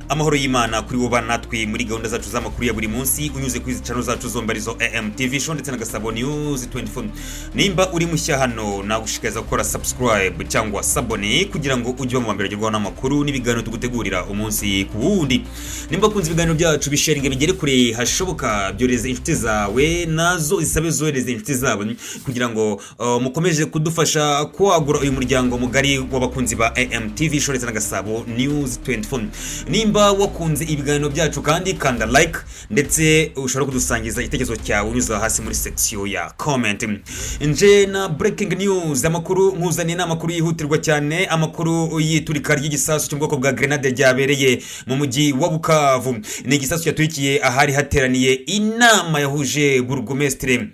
amahoro y'Imana kuri bo banatwe muri gahunda zacu z'amakuru ya buri munsi unyuze kuri channel zacu zombarizo AMTV show ndetse na Gasabo News 24. Nimba uri mushya hano nagushikaza gukora subscribe cyangwa sabone kugira ngo ujye mu mbere y'urwa n'amakuru n'ibiganiro tugutegurira umunsi ku wundi. Nimba kunze ibiganiro byacu bisharinga bigere kure hashoboka byoreze inshuti zawe nazo isabe zohereze inshuti zabo kugira ngo mukomeje kudufasha kwagura uyu muryango mugari w'abakunzi ba AMTV show ndetse na Gasabo News 24. Nimba wakunze ibiganiro byacu kandi kanda like ndetse ushobora kudusangiza igitekerezo cyawe unyuza hasi muri section ya comment. Nje na breaking news amakuru nkuzaniye n'amakuru yihutirwa cyane, amakuru yiturika ry'igisasu cyo bwoko bwa grenade ryabereye mu mujyi wa Bukavu. Ni igisasu cyaturikiye ahari hateraniye inama yahuje burugumestre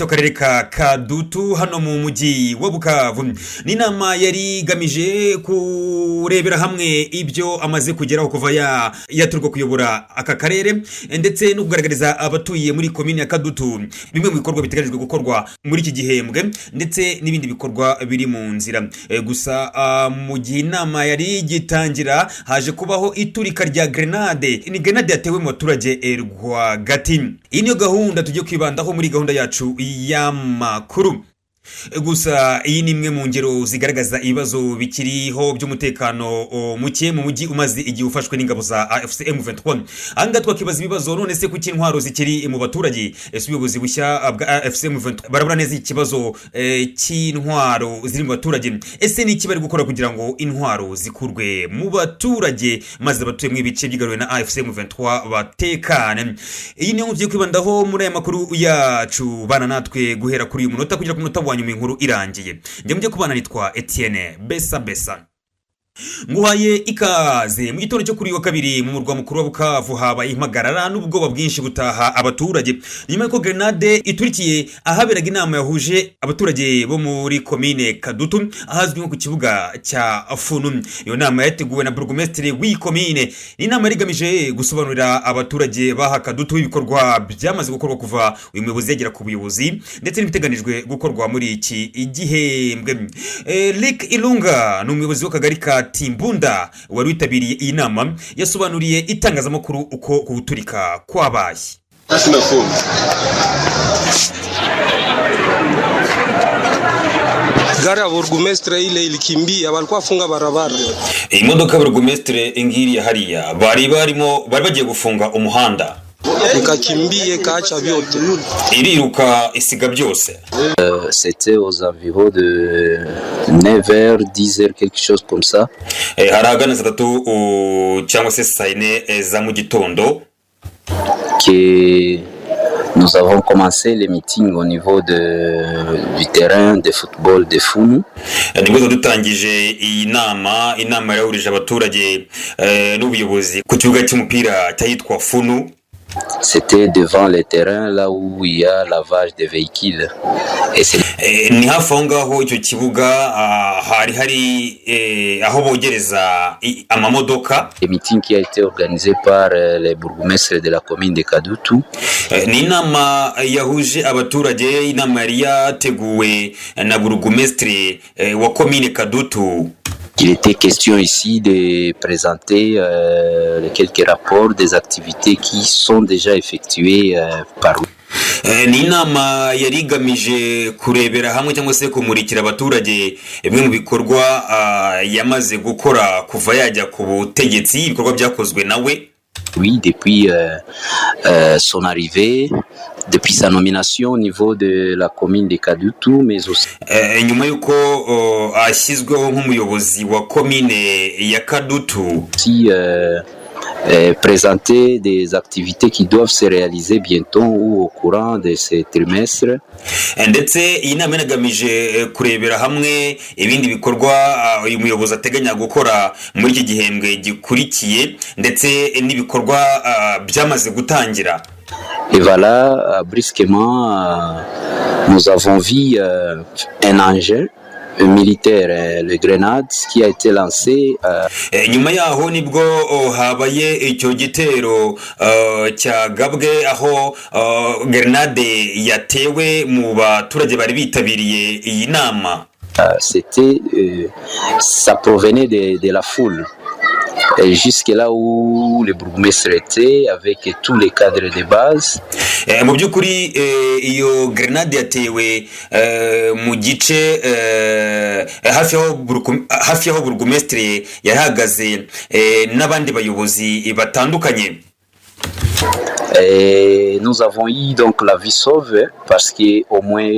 w'akarere ka Kadutu hano mu mujyi wa Bukavu. Ni inama yari gamije kurebera hamwe ibyo amaze kugeraho kuva yaturwa kuyobora aka karere ndetse no kugaragariza abatuye muri komine ya Kadutu bimwe mu bikorwa biteganyijwe gukorwa muri iki gihembwe ndetse n'ibindi bikorwa biri mu nzira. Gusa mu gihe inama yari gitangira haje kubaho iturika rya grenade. Ni grenade yatewe mu baturage rwagati. Iyi niyo gahunda tugiye kwibandaho muri gahunda yacu y'amakuru. Gusa iyi ni imwe mu ngero zigaragaza ibibazo bikiriho by'umutekano muke mu mujyi umaze igihe ufashwe n'ingabo za AFC M23. Anga twakibaza ibibazo none se kuki intwaro zikiri mu baturage? Ese ubuyobozi bushya bwa AFC M23 barabura neza ikibazo cy'intwaro ziri mu baturage? Ese ni iki bari gukora kugira ngo intwaro zikurwe mu baturage maze abatuye mu ibice by'igaruwe na AFC M23 batekane? Iyi niyo tugiye kwibandaho muri aya makuru yacu, bana natwe guhera kuri uyu munota kugira ku munota wanyu inkuru irangiye. Njye mujye kubana nitwa Etienne Besa. Nguhaye ikaze mu gitondo cyo kuri wa kabiri mu murwa mukuru wa Bukavu habaye impagarara n'ubwoba bwinshi butaha abaturage nyuma y'uko grenade iturikiye ahaberaga inama yahuje abaturage bo muri komine Kadutu ahazwi nko ku kibuga cya Funu. Iyo nama yateguwe na burugumestre w'iyi komine. Ni inama rigamije gusobanurira abaturage baha Kadutu ibikorwa byamaze gukorwa kuva uyu muyobozi yagera ku buyobozi ndetse n'ibiteganijwe gukorwa muri iki igihembwe. Rick Ilunga ni umuyobozi w'akagari ka Timbunda wari witabiriye iyi nama yasobanuriye itangazamakuru uko kuturika kwabaye. Gari ya burugumestre ile ilikimbia, walikuwa funga barabara. Imodoka burugumestre ingiri ya hariya bari bagiye gufunga umuhanda, ikakimbie kaacha vyote, iriruka isiga byose. C'était aux environs de 9h 10h quelque chose comme ça. Haragana satatu cyangwa se saine za mu gitondo que nous avons commencé les meetings au niveau du terrain de football de Funu. Nibwo dutangije iyi nama yahurije abaturage n'ubuyobozi ku kibuga cy'umupira cyitwa Funu. C'était devant les terrains là où il y a lavage de véhicules. Ni hafi aho ngaho icyo kibuga hari aho bogereza amamodoka. Le meeting qui a été organisé par les bourgmestres de la commune de Kadutu. Ni inama yahuje abaturage, inama yari yateguwe na burugumestre wa commune Kadutu. Il était question ici de présenter les quelques rapports des activités qui sont déjà effectuées par ni inama yari igamije kurebera hamwe cyangwa se kumurikira abaturage bimwe mu bikorwa yamaze gukora kuva yajya ku butegetsi, ibikorwa byakozwe nawe. Oui, depuis son arrivée, depuis sa nomination au niveau de la commune de Kadutu, mais aussi nyuma yuko ashyizweho nk'umuyobozi wa commune ya Kadutu. Présenter des activités qui doivent se réaliser bientôt ou au courant de ce trimestre. Ndetse iyi nama inagamije kurebera hamwe ibindi bikorwa uyu muyobozi ateganya gukora muri iki gihembwe gikurikiye ndetse n'ibikorwa byamaze gutangira. Et voilà, brusquement, nous avons vu un engin militaire, le grenade qui a été lancé. Nyuma yaho nibwo habaye icyo gitero cyagabwe aho grenade yatewe mu baturage bari bitabiriye iyi nama. C'était ça provenait de la foule. jusque là où le bourgmestre était avec tous les cadres de base. Mu by'ukuri iyo grenade yatewe mu gice hafi aho burugumesitiri yahagaze n'abandi bayobozi batandukanye. Et nous avons eu donc la vie sauve parce que au moins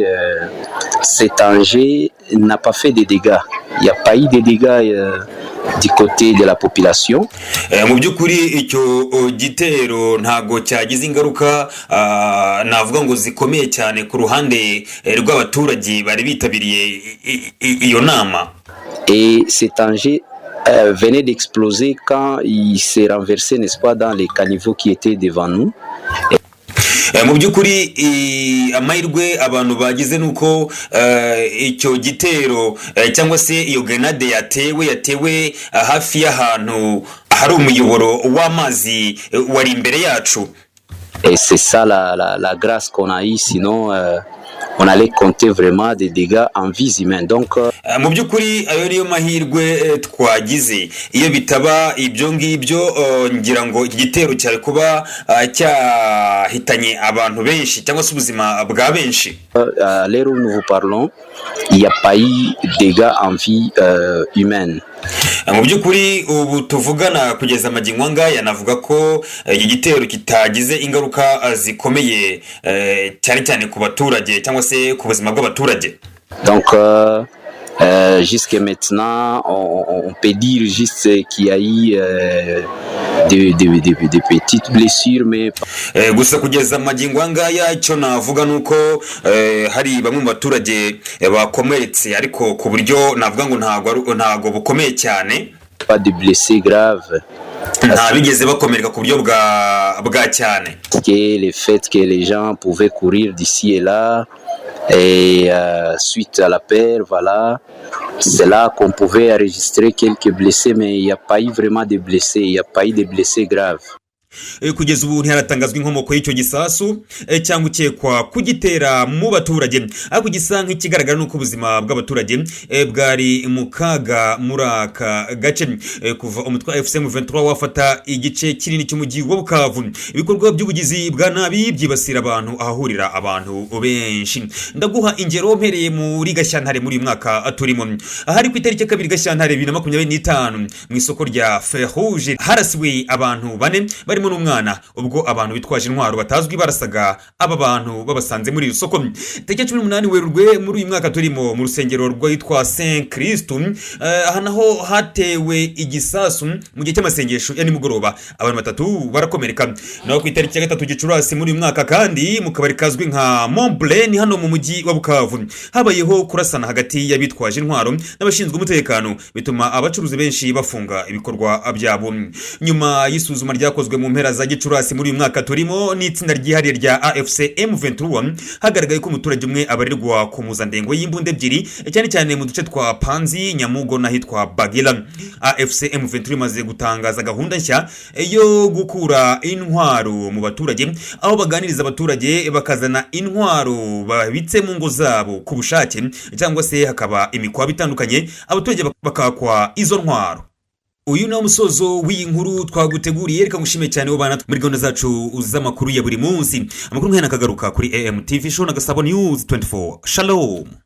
cet engin n'a pas fait de dégâts. Il n'y a pas eu de dégâts du côté de la population. Mu by'ukuri icyo gitero ntago cyagize ingaruka navuga ngo zikomeye cyane ku ruhande rw'abaturage bari bitabiriye iyo nama. Et cet engin venait d'exploser quand il s'est renversé, n'est-ce pas, dans les caniveaux qui étaient devant nous. Mu by'ukuri amahirwe abantu bagize nuko icyo gitero cyangwa se iyo grenade yatewe hafi y'ahantu hari umuyoboro w'amazi wari imbere yacu. Et c'est ça la grâce qu'on a eue, sinon on allait compter vraiment des dégâts en vies humaines. Donc mu by'ukuri ayo niyo mahirwe twagize. Iyo bitaba ibyo ngibyo ngira ngo igitero cyari kuba cyahitanye abantu benshi cyangwa se ubuzima bwa benshi. À l'heure où nous vous parlons, il n'y a pas eu de dégâts en vie humaine. Mu by'ukuri ubu tuvugana kugeza amagingo ngaya navuga ko iki gitero kitagize ingaruka zikomeye cyane cyane ku baturage cyangwa se ku buzima bw'abaturage. Donc jusqu'à maintenant on peut dire juste qu'il y a eu des petites blessures mais gusa kugeza amagingo ngaya icyo navuga nuko hari bamwe mu baturage bakomeretse ariko ku buryo navuga ngo ntago bukomeye cyane. Pas de blessés graves. Nta bigeze bakomereka ku buryo bwa cyane. Que le fait que les gens pouvaient courir d'ici et là et suite à la paire, voilà, c'est là qu'on pouvait enregistrer quelques blessés, mais il n'y a pas eu vraiment de blessés, il n'y a pas eu de blessés graves. Kugeza ubu ntiharatangazwa inkomoko y'icyo gisasu cyangwa ukekwa kugitera mu baturage, ariko gisa nk'ikigaragara nuko ubuzima bw'abaturage bwari mu kaga muri aka gace kuva umutwe wa FCM 23 wafata igice kinini cy'umujyi wa Bukavu. Ibikorwa by'ubugizi bwa nabi byibasira abantu ahahurira abantu benshi. Ndaguha ingero mpereye muri Gashyantare muri uyu mwaka turimo. Ahari ku itariki ya 2 Gashyantare 2025 mu isoko rya Ferrouge harasiwe abantu bane barimo n'umwana, ubwo abantu bitwaje intwaro batazwi barasaga aba bantu babasanze muri iri soko. Tariki 18 Werurwe muri uyu mwaka turimo mu rusengero rwitwa Saint Christ, aha naho hatewe igisasu mu gihe cy'amasengesho ya nimugoroba, abantu batatu barakomereka. Naho ku itariki ya 3 Gicurasi muri uyu mwaka kandi mu kabari kazwi nka Montblanc hano mu mujyi wa Bukavu habayeho kurasana hagati y'abitwaje intwaro n'abashinzwe umutekano, bituma abacuruzi benshi bafunga ibikorwa byabo. Nyuma y'isuzuma ryakozwe mu mpera za Gicurasi muri uyu mwaka turimo n'itsinda ryihariye rya AFC M23 hagaragaye ko umuturage umwe abarirwa ku mpuzandengo y'imbunda ebyiri cyane cyane mu duce twa Panzi, Nyamugo n'ahitwa Bagila. AFC M23 maze gutangaza gahunda nshya yo gukura intwaro mu baturage, aho baganiriza abaturage bakazana intwaro babitse mu ngo zabo ku bushake cyangwa se hakaba imikwabo itandukanye abaturage bakakwa izo ntwaro. Uyu ni umusozo w'iyi nkuru twaguteguriye, reka ngushime cyane ubana muri gahunda zacu z'amakuru ya buri munsi. Amakuru nk'aya nakagaruka kuri AM TV Show na Gasabo News 24. Shalom.